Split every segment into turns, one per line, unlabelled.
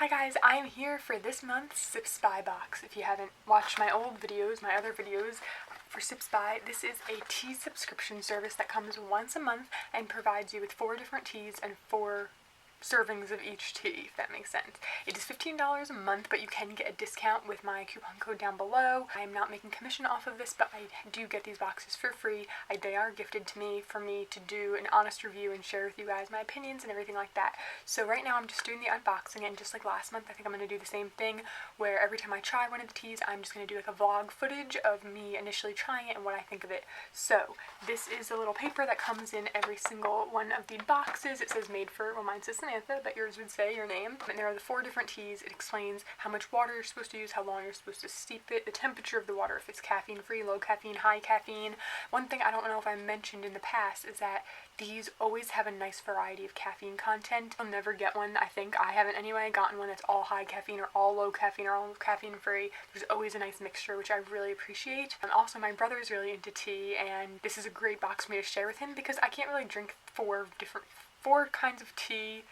Hi guys, I'm here for this month's Sips By box. If you haven't watched my old videos, my other videos for Sips By, this is a tea subscription service that comes once a month and provides you with 4 different teas and 4 servings of each tea, if that makes sense. It is $15 a month, but you can get a discount with my coupon code down below. I am not making commission off of this, but I do get these boxes for free. They are gifted to me for me to do an honest review and share with you guys my opinions and everything like that. So right now I'm just doing the unboxing, and just like last month, I think I'm going to do the same thing, where every time I try one of the teas, I'm just going to do like a vlog footage of me initially trying it and what I think of it. So this is a little paper that comes in every single one of the boxes. It says made for, well, mine says Samantha, but yours would say your name. And there are the 4 different teas. It explains how much water you're supposed to use, how long you're supposed to steep it, the temperature of the water, if it's caffeine free, low caffeine, high caffeine. One thing I don't know if I mentioned in the past is that these always have a nice variety of caffeine content. You'll never get one, I think, I haven't anyway, gotten one that's all high caffeine or all low caffeine or all caffeine free. There's always a nice mixture, which I really appreciate. And also my brother is really into tea, and this is a great box for me to share with him because I can't really drink 4 kinds of tea,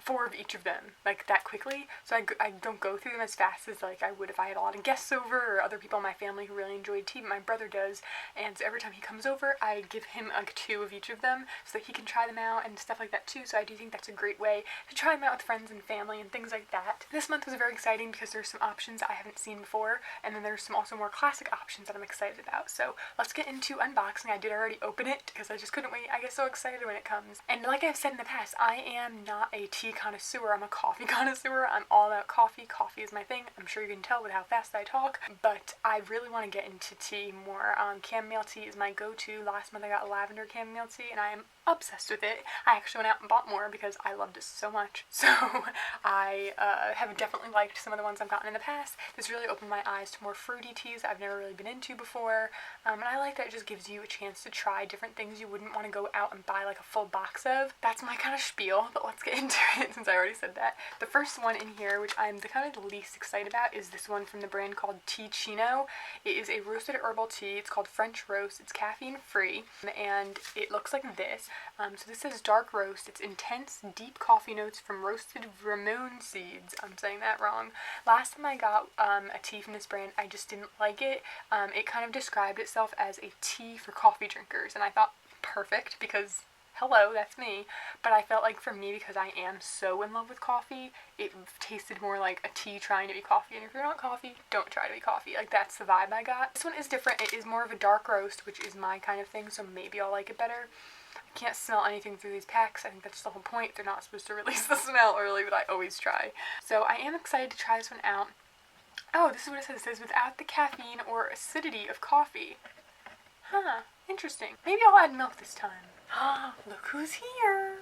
4 of each of them, like, that quickly, so I don't go through them as fast as, like, I would if I had a lot of guests over or other people in my family who really enjoyed tea, but my brother does, and so every time he comes over, I give him, like, 2 of each of them so that he can try them out and stuff like that, too, so I do think that's a great way to try them out with friends and family and things like that. This month was very exciting because there's some options I haven't seen before, and then there's some also more classic options that I'm excited about, so let's get into unboxing. I did already open it because I just couldn't wait. I get so excited when it comes, and like I've said in the past, I am not a tea connoisseur. I'm a coffee connoisseur. I'm all about coffee. Coffee is my thing. I'm sure you can tell with how fast I talk, but I really want to get into tea more. Chamomile tea is my go-to. Last month I got lavender chamomile tea, and I am obsessed with it. I actually went out and bought more because I loved it so much. So I have definitely liked some of the ones I've gotten in the past. This really opened my eyes to more fruity teas I've never really been into before, and I like that it just gives you a chance to try different things you wouldn't want to go out and buy like a full box of. That's my kind of spiel, but let's get into it since I already said that. The first one in here, which I'm the kind of the least excited about, is this one from the brand called Tea Chino. It is a roasted herbal tea. It's called French Roast. It's caffeine free, and it looks like this. So this is dark roast. It's intense, deep coffee notes from roasted ramon seeds. I'm saying that wrong. Last time I got a tea from this brand, I just didn't like it. It kind of described itself as a tea for coffee drinkers, and I thought perfect because hello, that's me. But I felt like for me, because I am so in love with coffee, it tasted more like a tea trying to be coffee. And if you're not coffee, don't try to be coffee. Like, that's the vibe I got. This one is different. It is more of a dark roast, which is my kind of thing, so maybe I'll like it better. I can't smell anything through these packs. I think that's the whole point. They're not supposed to release the smell early, but I always try. So I am excited to try this one out. Oh, this is what it says. It says, without the caffeine or acidity of coffee. Huh, interesting. Maybe I'll add milk this time. Ah, look who's here.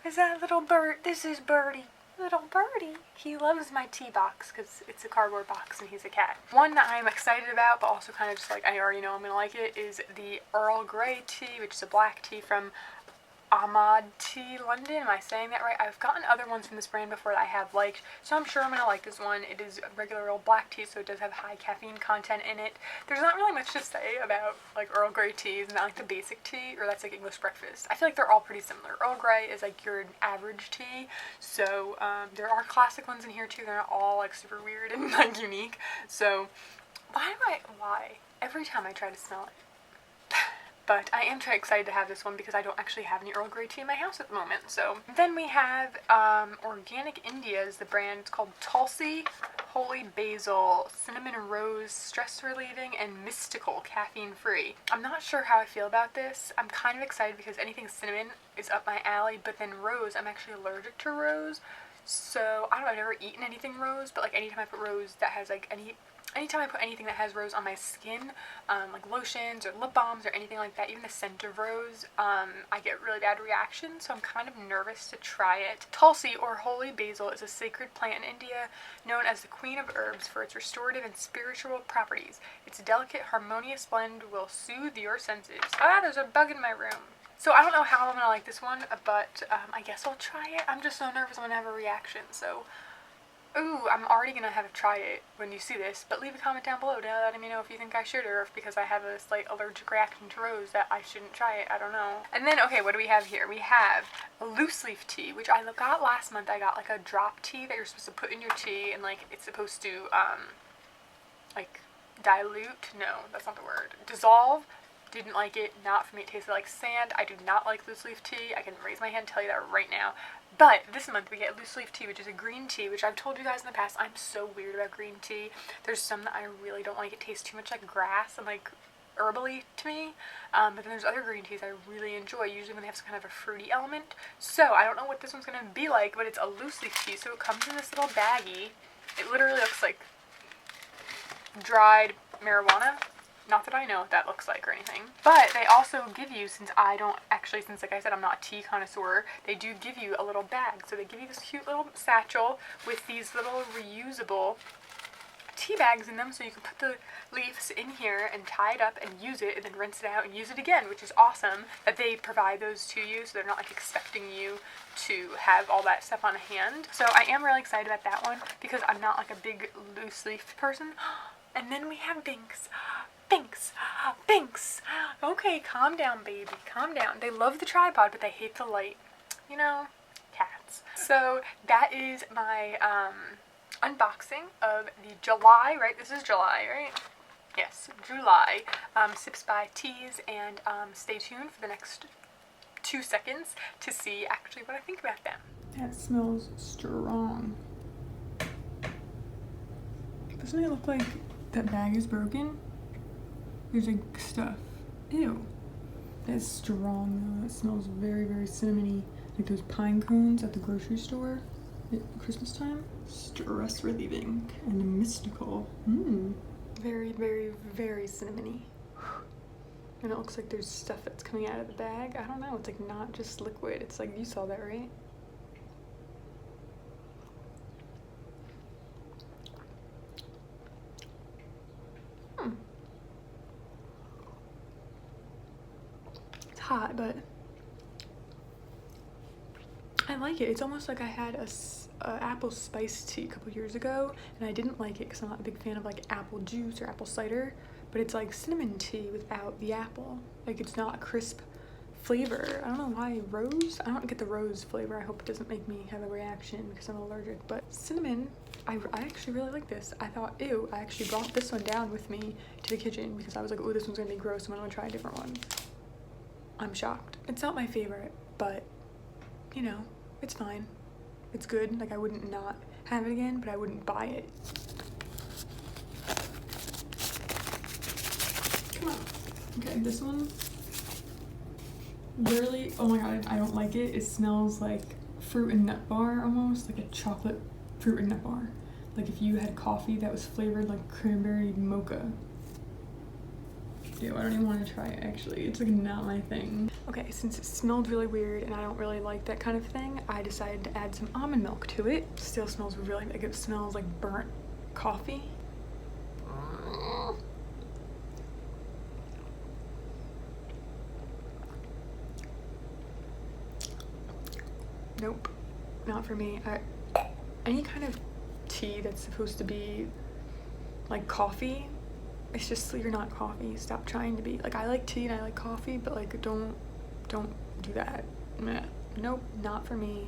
Is that little bird? This is Birdie. Little Birdie. He loves my tea box because it's a cardboard box and he's a cat. One that I'm excited about, but also kind of just like I already know I'm going to like it, is the Earl Grey tea, which is a black tea from Ahmad Tea London. Am I saying that right? I've gotten other ones from this brand before that I have liked, so I'm sure I'm going to like this one. It is a regular old black tea, so it does have high caffeine content in it. There's not really much to say about like Earl Grey teas, not like the basic tea, or that's like English breakfast. I feel like they're all pretty similar. Earl Grey is like your average tea, so there are classic ones in here too. They're not all like super weird and like unique. So why? Every time I try to smell it. But I am excited to have this one because I don't actually have any Earl Grey tea in my house at the moment. So then we have Organic India is the brand. It's called Tulsi, Holy Basil, Cinnamon Rose, Stress Relieving, and Mystical, caffeine free. I'm not sure how I feel about this. I'm kind of excited because anything cinnamon is up my alley, but then rose, I'm actually allergic to rose. So I don't know, I've never eaten anything rose, but like anytime I put rose that has like anytime I put anything that has rose on my skin, like lotions or lip balms or anything like that, even the scent of rose, I get really bad reactions, so I'm kind of nervous to try it. Tulsi, or holy basil, is a sacred plant in India known as the queen of herbs for its restorative and spiritual properties. Its delicate, harmonious blend will soothe your senses. Ah, there's a bug in my room. So I don't know how I'm going to like this one, but I guess I'll try it. I'm just so nervous I'm going to have a reaction, so Ooh, I'm already gonna have tried it when you see this, but leave a comment down below letting me know if you think I should, or if because I have a slight allergic reaction to rose that I shouldn't try it. I don't know. And then, okay, what do we have here? We have a loose leaf tea, which I got last month. I got like a drop tea that you're supposed to put in your tea, and like it's supposed to like dilute. No, that's not the word. Dissolve. Didn't like it. Not for me. It tasted like sand. I do not like loose leaf tea. I can raise my hand and tell you that right now. But this month we get loose leaf tea, which is a green tea, which I've told you guys in the past, I'm so weird about green tea. There's some that I really don't like. It tastes too much like grass and like herbally to me. But then there's other green teas I really enjoy, usually when they have some kind of a fruity element. So I don't know what this one's going to be like, but it's a loose leaf tea. So it comes in this little baggie. It literally looks like dried marijuana. Not that I know what that looks like or anything. But they also give you, since like I said, I'm not a tea connoisseur, they do give you a little bag. So they give you this cute little satchel with these little reusable tea bags in them, so you can put the leaves in here and tie it up and use it, and then rinse it out and use it again, which is awesome that they provide those to you, so they're not like expecting you to have all that stuff on hand. So I am really excited about that one because I'm not like a big loose leaf person. And then we have Binks. Binks. Binks. Okay, calm down, baby. Calm down. They love the tripod, but they hate the light. You know, cats. So that is my unboxing of the July, right? This is July, right? Yes, July Sips by Teas, and stay tuned for the next 2 seconds to see actually what I think about them. That smells strong. Doesn't it look like that bag is broken? There's like stuff. Ew. That's strong though. It smells very, very cinnamony. Like those pine cones at the grocery store at Christmas time. Stress relieving and mystical. Very, very, very cinnamony. And it looks like there's stuff that's coming out of the bag. I don't know. It's like not just liquid. It's like, you saw that, right? Hot, but I like it. It's almost like I had a apple spiced tea a couple years ago, and I didn't like it because I'm not a big fan of like apple juice or apple cider, but it's like cinnamon tea without the apple. Like, it's not a crisp flavor. I don't know why. Rose? I don't get the rose flavor. I hope it doesn't make me have a reaction because I'm allergic, but cinnamon, I actually really like this. I thought, ew, I actually brought this one down with me to the kitchen because I was like, oh, this one's gonna be gross, I'm gonna try a different one. I'm shocked. It's not my favorite, but you know, it's fine. It's good. Like, I wouldn't not have it again, but I wouldn't buy it. Come on. Okay, this one, literally, oh my god, I don't like it. It smells like fruit and nut bar almost, like a chocolate fruit and nut bar. Like if you had coffee that was flavored like cranberry mocha. Ew, I don't even want to try it actually. It's like not my thing. Okay, since it smelled really weird and I don't really like that kind of thing, I decided to add some almond milk to it. Still smells really like, it smells like burnt coffee. Nope, not for me. Any kind of tea that's supposed to be like coffee, it's just, you're not coffee. Stop trying to be. Like, I like tea and I like coffee, but like, don't do that. Meh. Nope, not for me.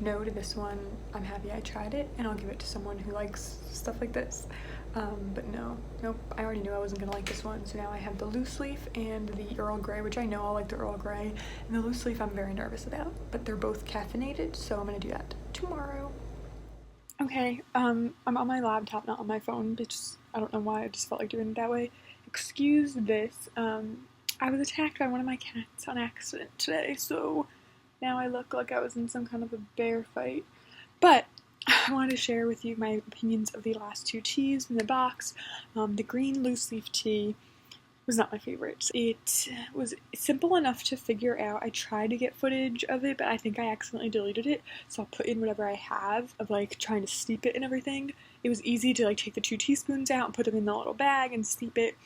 No to this one. I'm happy I tried it, and I'll give it to someone who likes stuff like this. But no, nope, I already knew I wasn't gonna like this one, so now I have the loose leaf and the Earl Grey, which I know I'll like the Earl Grey, and the loose leaf I'm very nervous about, but they're both caffeinated, so I'm gonna do that tomorrow. Okay, I'm on my laptop, not on my phone, because I don't know why, I just felt like doing it that way. Excuse this, I was attacked by one of my cats on accident today, so now I look like I was in some kind of a bear fight. But I wanted to share with you my opinions of the last two teas in the box. The green loose leaf tea was not my favorite. It was simple enough to figure out. I tried to get footage of it, but I think I accidentally deleted it, so I'll put in whatever I have of like trying to steep it and everything. It was easy to like take the 2 teaspoons out and put them in the little bag and steep it.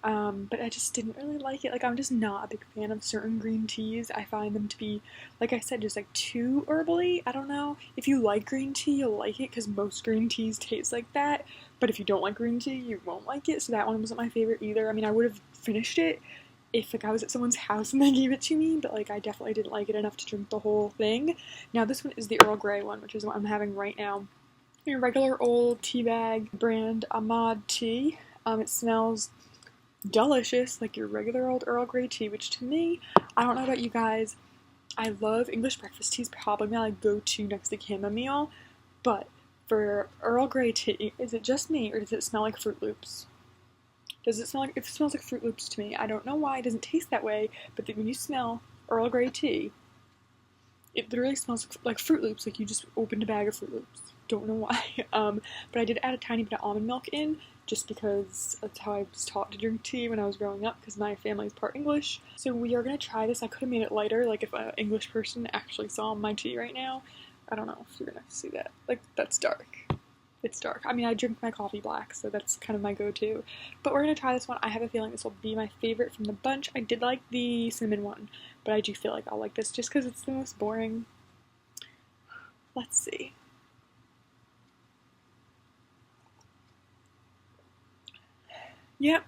but I just didn't really like it. Like, I'm just not a big fan of certain green teas. I find them to be, like I said, just like too herbally. I don't know. If you like green tea, you'll like it because most green teas taste like that. But if you don't like green tea, you won't like it. So that one wasn't my favorite either. I mean, I would have finished it if like I was at someone's house and they gave it to me, but like I definitely didn't like it enough to drink the whole thing. Now this one is the Earl Grey one, which is what I'm having right now. Your regular old tea bag brand Ahmad tea. It smells delicious, like your regular old Earl Grey tea, which to me, I don't know about you guys, I love English breakfast teas, probably my like go-to next to chamomile, but for Earl Grey tea, is it just me or does it smell like Fruit Loops? Does it smell like, it smells like Fruit Loops to me. I don't know why it doesn't taste that way, but then when you smell Earl Grey tea, it literally smells like Fruit Loops, like you just opened a bag of Fruit Loops. Don't know why. But I did add a tiny bit of almond milk in, just because that's how I was taught to drink tea when I was growing up, because my family is part English. So we are going to try this. I could have made it lighter, like if an English person actually saw my tea right now. I don't know if you're going to see that. Like, that's dark. It's dark. I mean, I drink my coffee black, so that's kind of my go-to. But we're going to try this one. I have a feeling this will be my favorite from the bunch. I did like the cinnamon one, but I do feel like I'll like this just because it's the most boring. Let's see. Yep.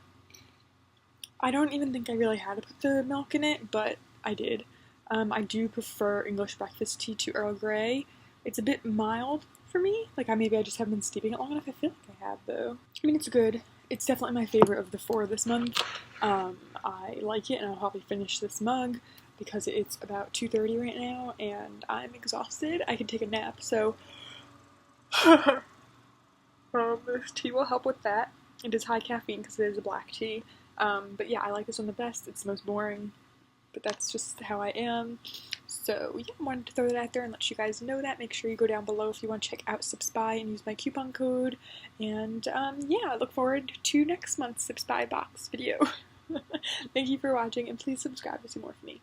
I don't even think I really had to put the milk in it, but I did. I do prefer English breakfast tea to Earl Grey. It's a bit mild for me. Like, maybe I just haven't been steeping it long enough. I feel like I have, though. I mean, it's good. It's definitely my favorite of the 4 this month. I like it, and I'll probably finish this mug because it's about 2:30 right now, and I'm exhausted. I can take a nap, so this tea will help with that. It is high caffeine because it is a black tea. But yeah, I like this one the best. It's the most boring, but that's just how I am. So yeah, I wanted to throw that out there and let you guys know that. Make sure you go down below if you want to check out SipSpy and use my coupon code. And yeah, I look forward to next month's SipSpy box video. Thank you for watching, and please subscribe to see more from me.